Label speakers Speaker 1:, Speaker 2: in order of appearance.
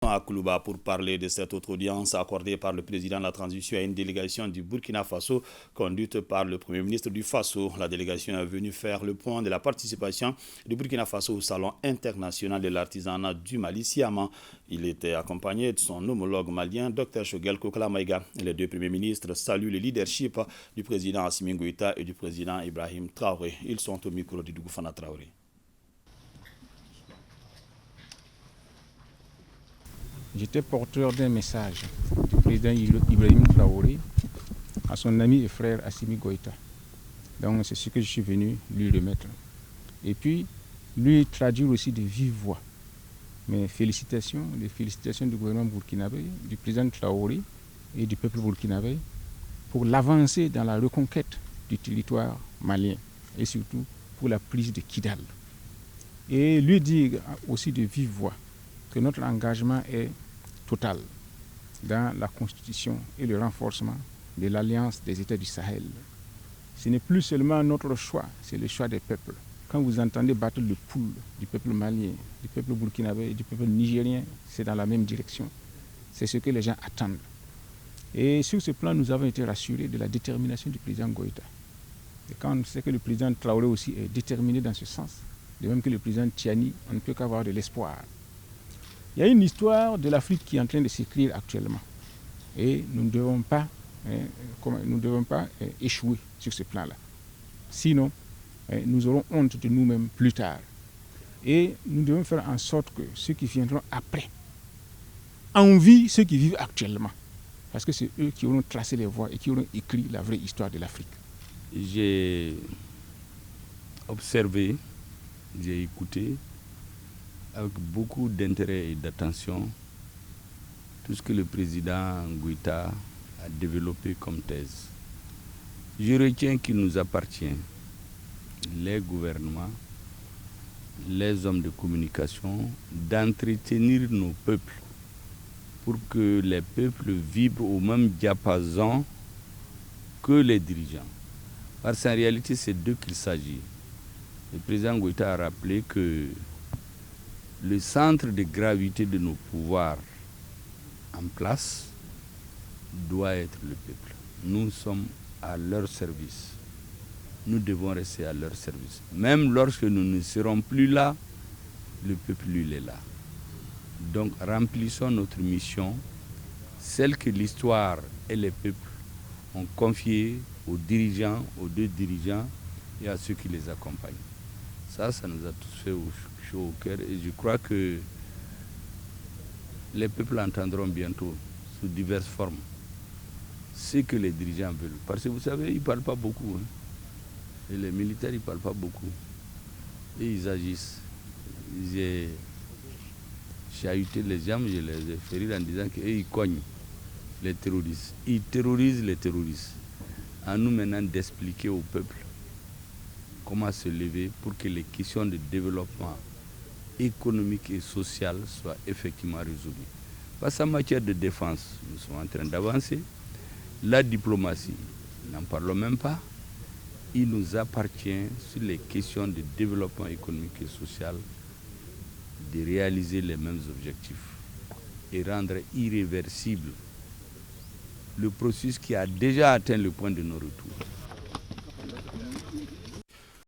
Speaker 1: direction à Koulouba pour parler de cette autre audience accordée par le président de la transition à une délégation du Burkina Faso conduite par le premier ministre du Faso. La délégation est venue faire le point de la participation du Burkina Faso au Salon international de l'artisanat du Mali, Siama. Il était accompagné de son homologue malien, Dr Choguel Kokla Maïga. Les deux premiers ministres saluent le leadership du président Assimi Goïta et du président Ibrahim Traoré. Ils sont au micro de Dougoufana Traoré.
Speaker 2: J'étais porteur d'un message du président Ibrahim Traoré à son ami et frère Assimi Goïta. Donc c'est ce que je suis venu lui remettre. Et puis lui traduire aussi de vive voix mes félicitations, les félicitations du gouvernement burkinabé, du président Traoré et du peuple burkinabé pour l'avancée dans la reconquête du territoire malien et surtout pour la prise de Kidal. Et lui dire aussi de vive voix que notre engagement est total dans la constitution et le renforcement de l'Alliance des États du Sahel. Ce n'est plus seulement notre choix, c'est le choix des peuples. Quand vous entendez battre le pouls du peuple malien, du peuple burkinabé et du peuple nigérien, c'est dans la même direction. C'est ce que les gens attendent. Et sur ce plan, nous avons été rassurés de la détermination du président Goïta. Et quand on sait que le président Traoré aussi est déterminé dans ce sens, de même que le président Tiani, on ne peut qu'avoir de l'espoir. Il y a une histoire de l'Afrique qui est en train de s'écrire actuellement. Et nous ne devons pas, échouer sur ce plan-là. Sinon, nous aurons honte de nous-mêmes plus tard. Et nous devons faire en sorte que ceux qui viendront après envient ceux qui vivent actuellement. Parce que c'est eux qui auront tracé les voies et qui auront écrit la vraie histoire de l'Afrique.
Speaker 3: J'ai observé, j'ai écouté avec beaucoup d'intérêt et d'attention tout ce que le président Goïta a développé comme thèse. Je retiens qu'il nous appartient, les gouvernements, les hommes de communication, d'entretenir nos peuples pour que les peuples vibrent au même diapason que les dirigeants. Parce qu'en réalité, c'est d'eux qu'il s'agit. Le président Goïta a rappelé que le centre de gravité de nos pouvoirs en place doit être le peuple. Nous sommes à leur service. Nous devons rester à leur service. Même lorsque nous ne serons plus là, le peuple, lui, il est là. Donc, remplissons notre mission, celle que l'histoire et les peuples ont confiée aux dirigeants, aux deux dirigeants et à ceux qui les accompagnent. Ça nous a tous fait chaud au cœur et je crois que les peuples entendront bientôt, sous diverses formes, ce que les dirigeants veulent. Parce que vous savez, ils ne parlent pas beaucoup. Et les militaires, ils ne parlent pas beaucoup. Et ils agissent. J'ai chahuté les gens, je les ai fait rire en disant qu'ils cognent les terroristes. Ils terrorisent les terroristes. À nous maintenant d'expliquer au peuple comment se lever pour que les questions de développement économique et social soient effectivement résolues. Parce qu'en matière de défense, nous sommes en train d'avancer. La diplomatie, n'en parlons même pas. Il nous appartient, sur les questions de développement économique et social, de réaliser les mêmes objectifs et rendre irréversible le processus qui a déjà atteint le point de non-retour.